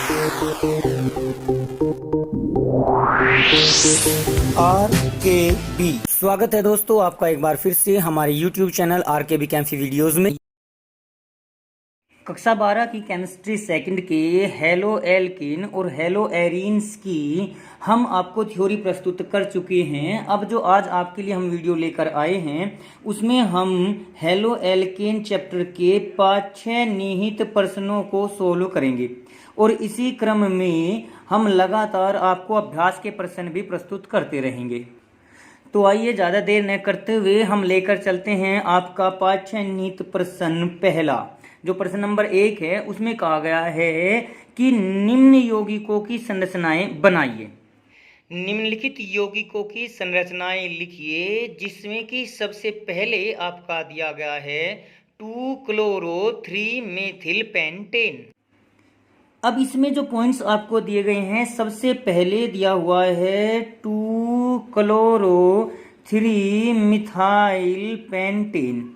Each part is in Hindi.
RKB स्वागत है दोस्तों आपका एक बार फिर से हमारे YouTube channel RKB chemistry videos में। कक्षा 12 की केमिस्ट्री सेकंड के हेलो एल्किन और हेलो एरीन्स की हम आपको थ्योरी प्रस्तुत कर चुके हैं। अब जो आज आपके लिए हम वीडियो लेकर आए हैं उसमें हम हेलो एल्किन चैप्टर के 5-6 निहित प्रश्नों को सोल्व करेंगे और इसी क्रम में हम लगातार आपको अभ्यास के प्रश्न भी प्रस्तुत करते रहेंगे। तो आइए ज़्यादा देर न करते हुए हम लेकर चलते हैं आपका 5-6 निहित प्रश्न। पहला जो प्रश्न नंबर 1 है उसमें कहा गया है कि निम्न यौगिकों की संरचनाएं बनाइए। निम्नलिखित यौगिकों की संरचनाएं लिखिए जिसमें कि सबसे पहले आपका दिया गया है 2-क्लोरो-3-मेथिल-पेंटेन। अब इसमें जो पॉइंट्स आपको दिए गए हैं सबसे पहले दिया हुआ है 2-क्लोरो-3-मिथाइल-पेंटेन।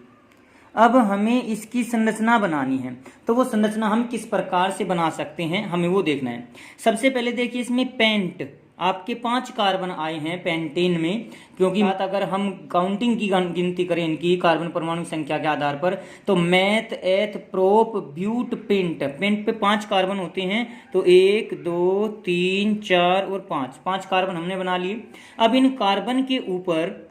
अब हमें इसकी संरचना बनानी है तो वो संरचना हम किस प्रकार से बना सकते हैं हमें वो देखना है। सबसे पहले देखिए इसमें पेंट आपके 5 कार्बन आए हैं पेंटेन में, क्योंकि अगर हम काउंटिंग की गिनती करें इनकी कार्बन परमाणु संख्या के आधार पर तो मैथ एथ प्रोप ब्यूट पेंट पे 5 कार्बन होते हैं। तो 1 2 3 4 और 5 कार्बन हमने बना लिए। अब इन कार्बन के ऊपर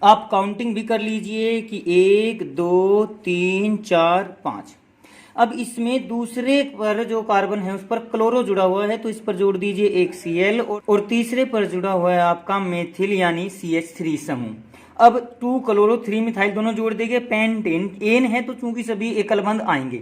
आप काउंटिंग भी कर लीजिए कि 1 2 3 4 5। अब इसमें दूसरे पर जो कार्बन है उस पर क्लोरो जुड़ा हुआ है तो इस पर जोड़ दीजिए एक Cl और तीसरे पर जुड़ा हुआ है आपका मेथिल यानी CH3 समूह। अब 2-क्लोरो-3-मिथाइल दोनों जोड़ देंगे। पेंटेन एन है तो चूंकि सभी एकल बंध आएंगे।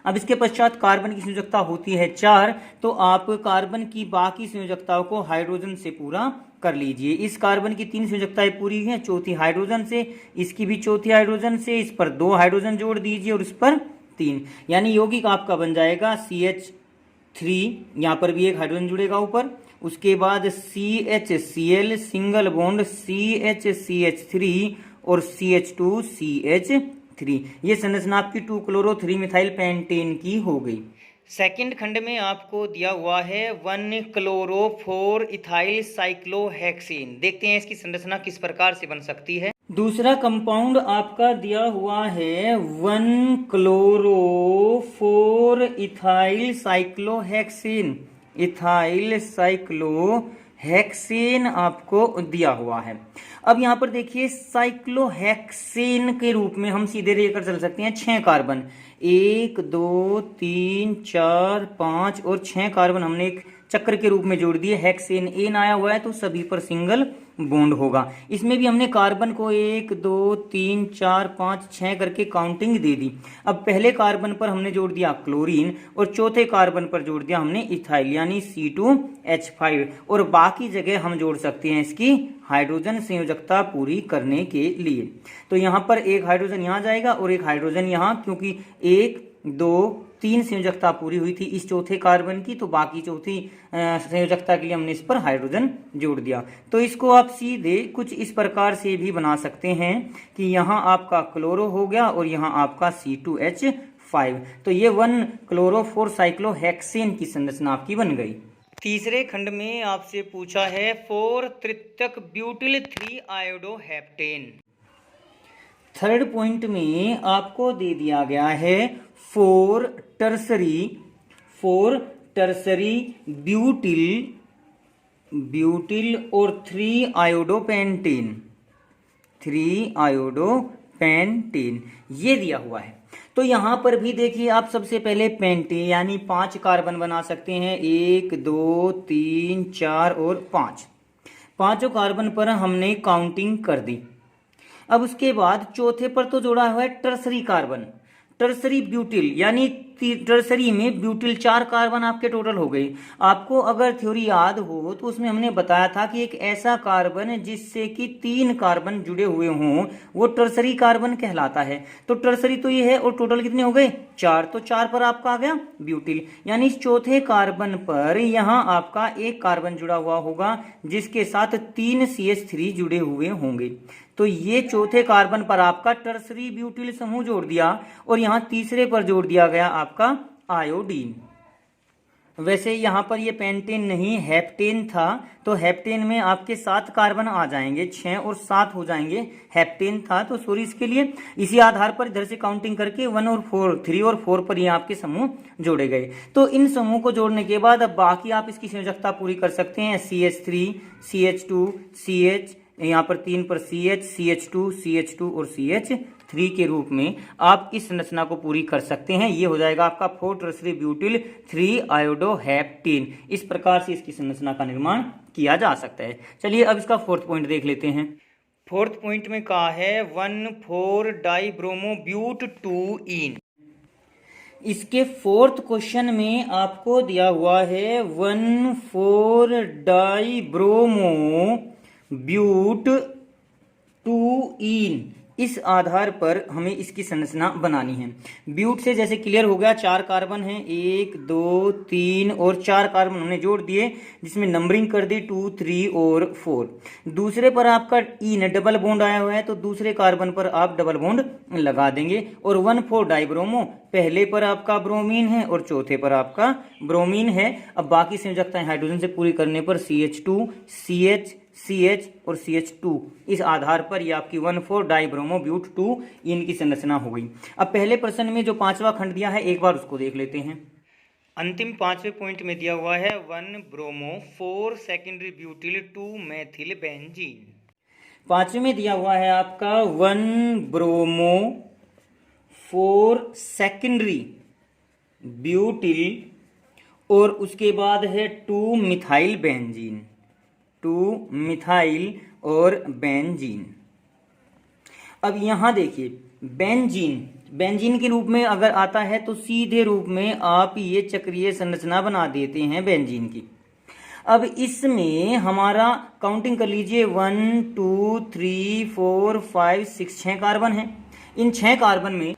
अब इसके पश्चात कार्बन की संयोजकता होती है 4 तो आप कार्बन की बाकी संयोजकताओं को हाइड्रोजन से पूरा कर लीजिए। इस कार्बन की 3 संयोजकताएं पूरी हैं, चौथी हाइड्रोजन से, इसकी भी चौथी हाइड्रोजन से, इस पर 2 हाइड्रोजन जोड़ दीजिए और इस पर 3, यानी यौगिक आपका बन जाएगा CH3। यहाँ पर भी एक हाइड्रोजन जुड़ेगा ऊपर। उसके बाद CHCl सिंगल बॉन्ड CHCH3 और CH2CH3। ये संरचना आपकी 2-क्लोरो-3-मिथाइल-पेंटेन की हो गई। सेकंड खंड में आपको दिया हुआ है 1-क्लोरो-4-इथाइल साइक्लोहेक्सेन। देखते हैं इसकी संरचना किस प्रकार से बन सकती है। दूसरा कंपाउंड आपका दिया हुआ है 1-क्लोरो-4-इथाइल साइक्लोहेक्सेन। इथाइल साइक्लोहेक्सेन आपको दिया हुआ है। अब यहाँ पर देखिए साइक्लोहेक्सेन के रूप में हम सीधे लेकर चल सकते हैं 6 कार्बन, 1 2 3 4 5 और 6 कार्बन हमने एक चक्र के रूप में जोड़ दिए। हेक्सेन एन आया हुआ है तो सभी पर सिंगल बॉन्ड होगा। इसमें भी हमने कार्बन को 1 2 3 4 5 6 करके काउंटिंग दे दी। अब पहले कार्बन पर हमने जोड़ दिया क्लोरीन और चौथे कार्बन पर जोड़ दिया हमने इथाइल यानी C2H5 और बाकी जगह हम जोड़ सकते हैं इसकी हाइड्रोजन संयोजकता पूरी करने के लिए। तो यहाँ पर एक हाइड्रोजन यहाँ जाएगा और एक हाइड्रोजन यहाँ, क्योंकि 1 2 3 संयोजकता पूरी हुई थी इस चौथे कार्बन की, तो बाकी चौथी संयोजकता के लिए हमने इस पर हाइड्रोजन जोड़ दिया। तो इसको आप सीधे कुछ इस प्रकार से भी बना सकते हैं कि यहाँ आपका क्लोरो हो गया और यहाँ आपका C2H5। तो ये 1-क्लोरो-4-साइक्लोहेक्सेन की संरचना आपकी बन गई। तीसरे खंड में आपसे पूछा है 4-त्रितक-ब्यूटिल-3-आयोडोहेप्टेन। थर्ड पॉइंट में आपको दे दिया गया है 4 टर्सरी ब्यूटिल और 3-आयोडोपेंटेन ये दिया हुआ है। तो यहाँ पर भी देखिए आप सबसे पहले पेंटेन यानी 5 कार्बन बना सकते हैं, 1 2 3 4 और 5। पांचों कार्बन पर हमने काउंटिंग कर दी। अब उसके बाद चौथे पर तो जोड़ा हुआ है टर्सरी कार्बन, टर्सरी ब्यूटिल यानी टर्सरी में ब्यूटिल 4 कार्बन आपके टोटल हो गए। आपको अगर थ्योरी याद हो तो उसमें हमने बताया था कि एक ऐसा कार्बन जिससे कि 3 कार्बन जुड़े हुए हों वो टर्सरी कार्बन कहलाता है। तो टर्सरी तो ये है और टोटल कितने हो गए 4, तो 4 पर आपका आ गया ब्यूटिल, यानी इस चौथे कार्बन पर यहाँ आपका एक कार्बन जुड़ा हुआ होगा जिसके साथ 3 CH3 जुड़े हुए होंगे। तो ये चौथे कार्बन पर आपका टर्सरी ब्यूटिल समूह जोड़ दिया और यहाँ तीसरे पर जोड़ दिया गया आपका आयोडीन। वैसे यहाँ पर ये पेंटेन नहीं हेप्टेन था, तो हेप्टेन में आपके 7 कार्बन आ जाएंगे, 6 और 7 हो जाएंगे, हेप्टेन था तो सॉरी इसके लिए। इसी आधार पर इधर से काउंटिंग करके 1 और 4, 3 और 4 पर ये आपके समूह जोड़े गए। तो इन समूह को जोड़ने के बाद अब बाकी आप इसकी संयोजकता पूरी कर सकते हैं। CH3, CH2, CH, यहाँ पर 3 पर CH, CH2, CH2 और CH3 के रूप में आप इस संरचना को पूरी कर सकते हैं। ये हो जाएगा आपका 4 टर्सरी ब्यूटिल 3 आयोडोहेप्टेन। इस प्रकार से इसकी संरचना का निर्माण किया जा सकता है। चलिए अब इसका 4th पॉइंट देख लेते हैं। 4th पॉइंट में कहा है 1,4-डाइब्रोमोब्यूट 2ईन। इसके 4th क्वेश्चन में आपको दिया हुआ है 1,4-डाइब्रोमोब्यूट 2ईन। इस आधार पर हमें इसकी संरचना बनानी है। ब्यूट से जैसे क्लियर हो गया, 4 कार्बन हैं, 1 2 3 और 4 कार्बन हमने जोड़ दिए, जिसमें नंबरिंग कर दी 2 3 और 4। दूसरे पर आपका ईन डबल बॉन्ड आया हुआ है, तो दूसरे कार्बन पर आप डबल बॉन्ड लगा देंगे। और 1,4-डाइब्रोमो, पहले पर आपका ब्रोमीन है और चौथे पर आपका ब्रोमीन है। अब बाकी संयोजकताएं हाइड्रोजन से पूरी करने पर CH2, CH, CH और CH2, इस आधार पर ये आपकी 1,4-डाइब्रोमोब्यूट 2ईन की संरचना हो गई। अब पहले प्रश्न में जो 5वां खंड दिया है एक बार उसको देख लेते हैं। अंतिम 5वें पॉइंट में दिया हुआ है 1-ब्रोमो 4 सेकेंडरी ब्यूटिल 2 मेथिल बेंजीन। 5वें में दिया हुआ है आपका 1-ब्रोमो 4 सेकेंडरी ब्यूटिल और उसके बाद है 2 मिथाइल बेंजीन, 2 मिथाइल और बेंजीन। अब यहां देखिए बेंजीन के रूप में अगर आता है तो सीधे रूप में आप ये चक्रीय संरचना बना देते हैं बेंजीन की। अब इसमें हमारा काउंटिंग कर लीजिए 1 2 3 4 5 6, 6 कार्बन है। इन 6 कार्बन में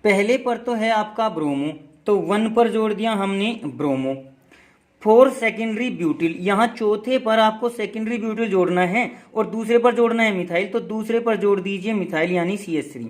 पहले पर तो है आपका ब्रोमो, तो 1 पर जोड़ दिया हमने ब्रोमो। 4 सेकेंडरी ब्यूटिल, यहाँ चौथे पर आपको सेकेंडरी ब्यूटिल जोड़ना है और दूसरे पर जोड़ना है मिथाइल, तो दूसरे पर जोड़ दीजिए मिथाइल यानी CH3।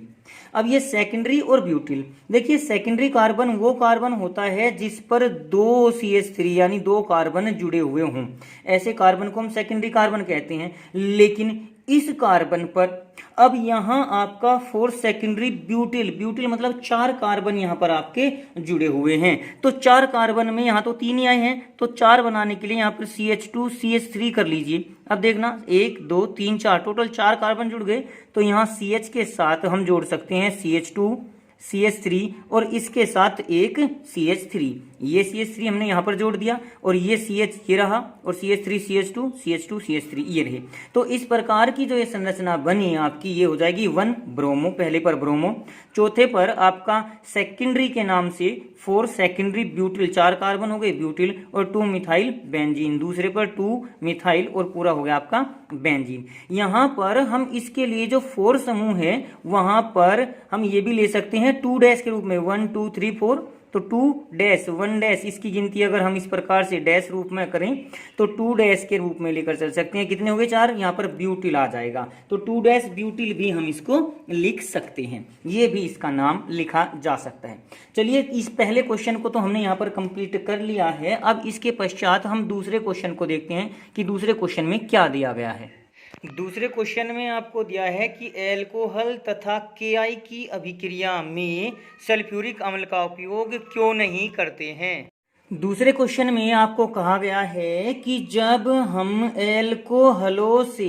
अब ये सेकेंडरी और ब्यूटिल, देखिए सेकेंडरी कार्बन वो कार्बन होता है जिस पर 2 CH3 यानी 2 कार्बन जुड़े हुए हों, ऐसे कार्बन को हम सेकेंडरी कार्बन कहते हैं। लेकिन इस कार्बन पर अब यहां आपका 4 सेकेंडरी ब्यूटिल मतलब 4 कार्बन यहां पर आपके जुड़े हुए हैं। तो 4 कार्बन में यहां तो 3 ही आए हैं, तो 4 बनाने के लिए यहां पर CH2 CH3 कर लीजिए। अब देखना 1 2 3 4 टोटल 4 कार्बन जुड़ गए, तो यहां CH के साथ हम जोड़ सकते हैं CH2 CH3 और इसके साथ एक CH3, ये CH3 हमने यहाँ पर जोड़ दिया और ये CH ये रहा और CH3 CH2 CH2 CH3 ये रहे। तो इस प्रकार की जो ये संरचना बनी आपकी, ये हो जाएगी 1 ब्रोमो, पहले पर ब्रोमो, चौथे पर आपका सेकेंडरी के नाम से 4 सेकेंडरी ब्यूटिल, 4 कार्बन हो गए ब्यूटिल और 2 मिथाइल बेंजीन, दूसरे पर 2 मिथाइल और पूरा हो गया आपका बेंजीन। यहाँ पर हम इसके लिए जो 4 समूह है वहां पर हम ये भी ले सकते हैं 2 डैश के रूप में, 1 2 3 4, तो 2 डैश 1 डैश, इसकी गिनती अगर हम इस प्रकार से डैश रूप में करें तो 2 डैश के रूप में लेकर चल सकते हैं। कितने हो गए 4, यहाँ पर ब्यूटिल आ जाएगा, तो 2 डैश ब्यूटिल भी हम इसको लिख सकते हैं, ये भी इसका नाम लिखा जा सकता है। चलिए इस पहले क्वेश्चन को तो हमने यहाँ पर कंप्लीट कर लिया है। अब इसके पश्चात हम दूसरे क्वेश्चन को देखते हैं कि दूसरे क्वेश्चन में क्या दिया गया है। दूसरे क्वेश्चन में आपको दिया है कि एल्कोहल तथा KI की अभिक्रिया में सल्फ्यूरिक अम्ल का उपयोग क्यों नहीं करते हैं। दूसरे क्वेश्चन में आपको कहा गया है कि जब हम एल्कोहलों से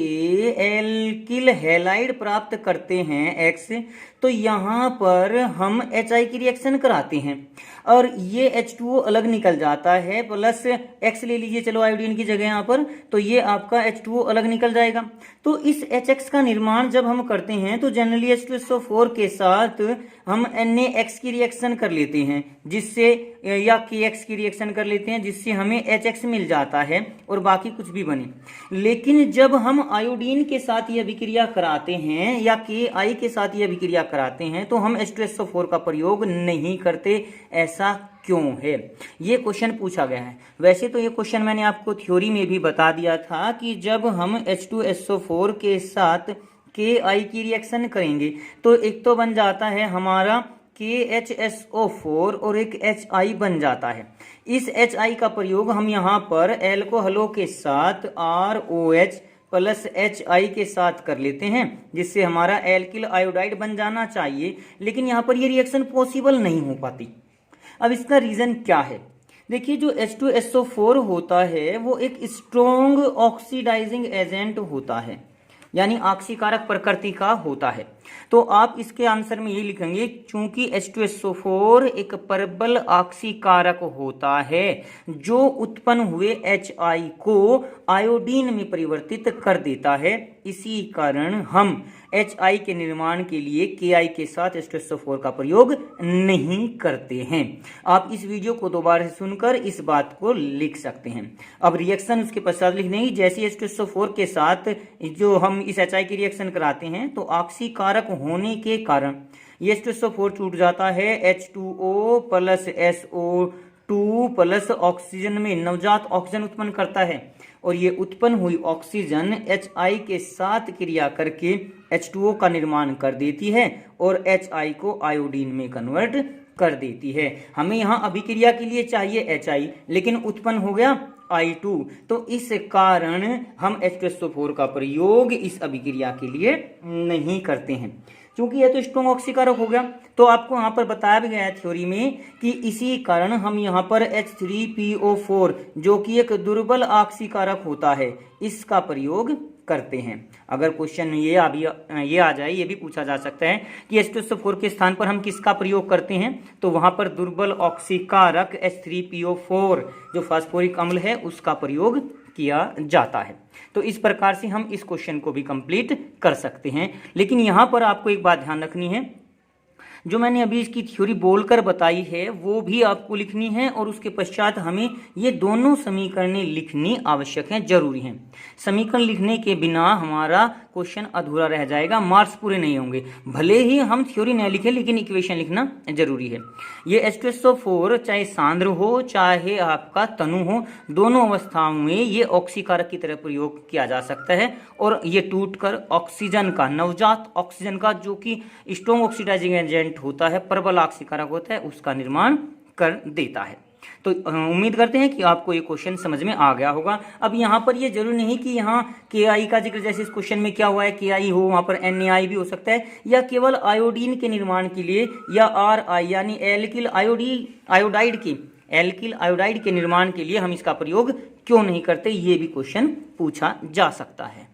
एल्किल हैलाइड प्राप्त करते हैं X, तो यहाँ पर हम HI की रिएक्शन कराते हैं और ये H2O अलग निकल जाता है, प्लस X ले लीजिए चलो आयोडीन की जगह यहाँ पर, तो ये आपका H2O अलग निकल जाएगा। तो इस HX का निर्माण जब हम करते हैं तो जनरली H2SO4 के साथ हम NaX की रिएक्शन कर लेते हैं, जिससे या KX की रिएक्शन कर लेते हैं, जिससे हमें HX मिल जाता है और बाकी कुछ भी बने। लेकिन जब हम आयोडीन के साथ ये अभिक्रिया कराते हैं या KI के साथ ये अभिक्रिया कराते हैं तो हम H2SO4 का प्रयोग नहीं करते, ऐसा क्यों है, ये क्वेश्चन पूछा गया है। वैसे तो ये क्वेश्चन मैंने आपको थ्योरी में भी बता दिया था कि जब हम H2SO4 के साथ KI की रिएक्शन करेंगे तो एक तो बन जाता है हमारा KHSO4 और एक HI बन जाता है। इस HI का प्रयोग हम यहाँ पर एल्कोहलों के साथ ROH प्लस HI के साथ कर लेते हैं, जिससे हमारा एल्किल आयोडाइड बन जाना चाहिए, लेकिन यहाँ पर ये रिएक्शन पॉसिबल नहीं हो पाती। अब इसका रीज़न क्या है? देखिए, जो H2SO4 होता है वो एक स्ट्रोंग ऑक्सीडाइजिंग एजेंट होता है, यानी ऑक्सीकारक प्रकृति का होता है। तो आप इसके आंसर में ये लिखेंगे, चूंकि H2SO4 एक प्रबल ऑक्सीकारक होता है जो उत्पन्न हुए HI को आयोडीन में परिवर्तित कर देता है, इसी कारण हम HI के निर्माण के लिए KI के साथ H2SO4 का प्रयोग नहीं करते हैं। आप इस वीडियो को दोबारा से सुनकर इस बात को लिख सकते हैं। अब रिएक्शन उसके पश्चात लिखने की, जैसे H2SO4 के साथ जो हम इस HI की रिएक्शन कराते हैं तो ऑक्सीकारक होने के कारण ये H2SO4 छूट जाता है, H2O plus SO2 plus oxygen में नवजात ऑक्सीजन उत्पन्न करता है, और ये उत्पन्न हुई ऑक्सीजन HI के साथ क्रिया करके H2O का निर्माण कर देती है और HI को आयोडीन में कन्वर्ट कर देती है। हमें यहाँ अभिक्रिया के लिए चाहिए HI, लेकिन उत्पन्न हो गया I2, तो इस कारण हम H2SO4 का प्रयोग इस अभिक्रिया के लिए नहीं करते हैं, क्योंकि यह तो स्ट्रॉन्ग ऑक्सीकारक हो गया। तो आपको यहाँ पर बताया भी गया है थ्योरी में कि इसी कारण हम यहाँ पर H3PO4 जो कि एक दुर्बल ऑक्सीकारक होता है, इसका प्रयोग करते हैं। अगर क्वेश्चन में ये आ जाए, ये भी पूछा जा सकता है कि H2SO4 के स्थान पर हम किसका प्रयोग करते हैं, तो वहां पर दुर्बल ऑक्सीकारक H3PO4 जो फास्फोरिक अम्ल है उसका प्रयोग किया जाता है। तो इस प्रकार से हम इस क्वेश्चन को भी कंप्लीट कर सकते हैं। लेकिन यहाँ पर आपको एक बात ध्यान रखनी है, जो मैंने अभी इसकी थ्योरी बोलकर बताई है वो भी आपको लिखनी है, और उसके पश्चात हमें ये दोनों समीकरणें लिखनी आवश्यक हैं, जरूरी हैं। समीकरण लिखने के बिना हमारा क्वेश्चन अधूरा रह जाएगा, मार्क्स पूरे नहीं होंगे। भले ही हम थ्योरी नहीं लिखें, लेकिन इक्वेशन लिखना जरूरी है। ये H2SO4 चाहे सांद्र हो चाहे आपका तनु हो, दोनों अवस्थाओं में ये ऑक्सीकारक की तरह प्रयोग किया जा सकता है, और ये टूटकर ऑक्सीजन का, नवजात ऑक्सीजन का, जो कि स्ट्रॉन्ग ऑक्सीडाइजिंग एजेंट होता है, प्रबल ऑक्सीकारक होता है, उसका निर्माण कर देता है। तो उम्मीद करते हैं कि आपको ये क्वेश्चन समझ में आ गया होगा। अब यहाँ पर ये जरूरी नहीं कि यहाँ KI का जिक्र, जैसे इस क्वेश्चन में क्या हुआ है, KI हो, वहाँ पर NaI भी हो सकता है, या केवल आयोडीन के निर्माण के लिए, या RI यानी एल्किल आयोडाइड के निर्माण के लिए हम इसका प्रयोग क्यों नहीं करते, ये भी क्वेश्चन पूछा जा सकता है।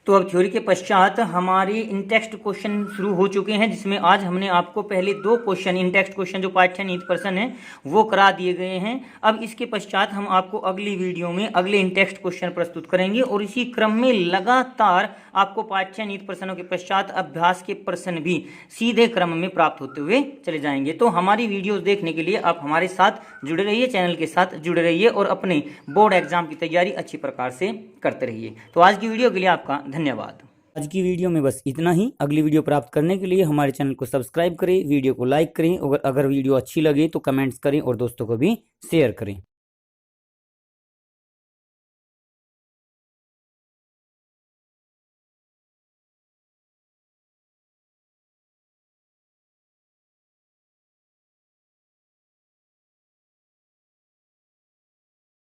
तो अब थ्योरी के पश्चात हमारे इन टेक्स्ट क्वेश्चन शुरू हो चुके हैं, जिसमें आज हमने आपको पहले 2 क्वेश्चन, इन टेक्स्ट क्वेश्चन जो पाठ्यनिहित प्रश्न है वो करा दिए गए हैं। अब इसके पश्चात हम आपको अगली वीडियो में अगले इन टेक्स्ट क्वेश्चन प्रस्तुत करेंगे, और इसी क्रम में लगातार आपको पाठ्यनिहित प्रश्नों के पश्चात अभ्यास के प्रश्न भी सीधे क्रम में प्राप्त होते हुए चले जाएंगे। तो हमारी वीडियोस देखने के लिए आप हमारे साथ जुड़े रहिए, चैनल के साथ जुड़े रहिए, और अपने बोर्ड एग्जाम की तैयारी अच्छी प्रकार से करते रहिए। तो आज की वीडियो के लिए आपका धन्यवाद। आज की वीडियो में बस इतना ही। अगली वीडियो प्राप्त करने के लिए हमारे चैनल को सब्सक्राइब करें, वीडियो को लाइक करें, और अगर वीडियो अच्छी लगे तो कमेंट्स करें और दोस्तों को भी शेयर करें।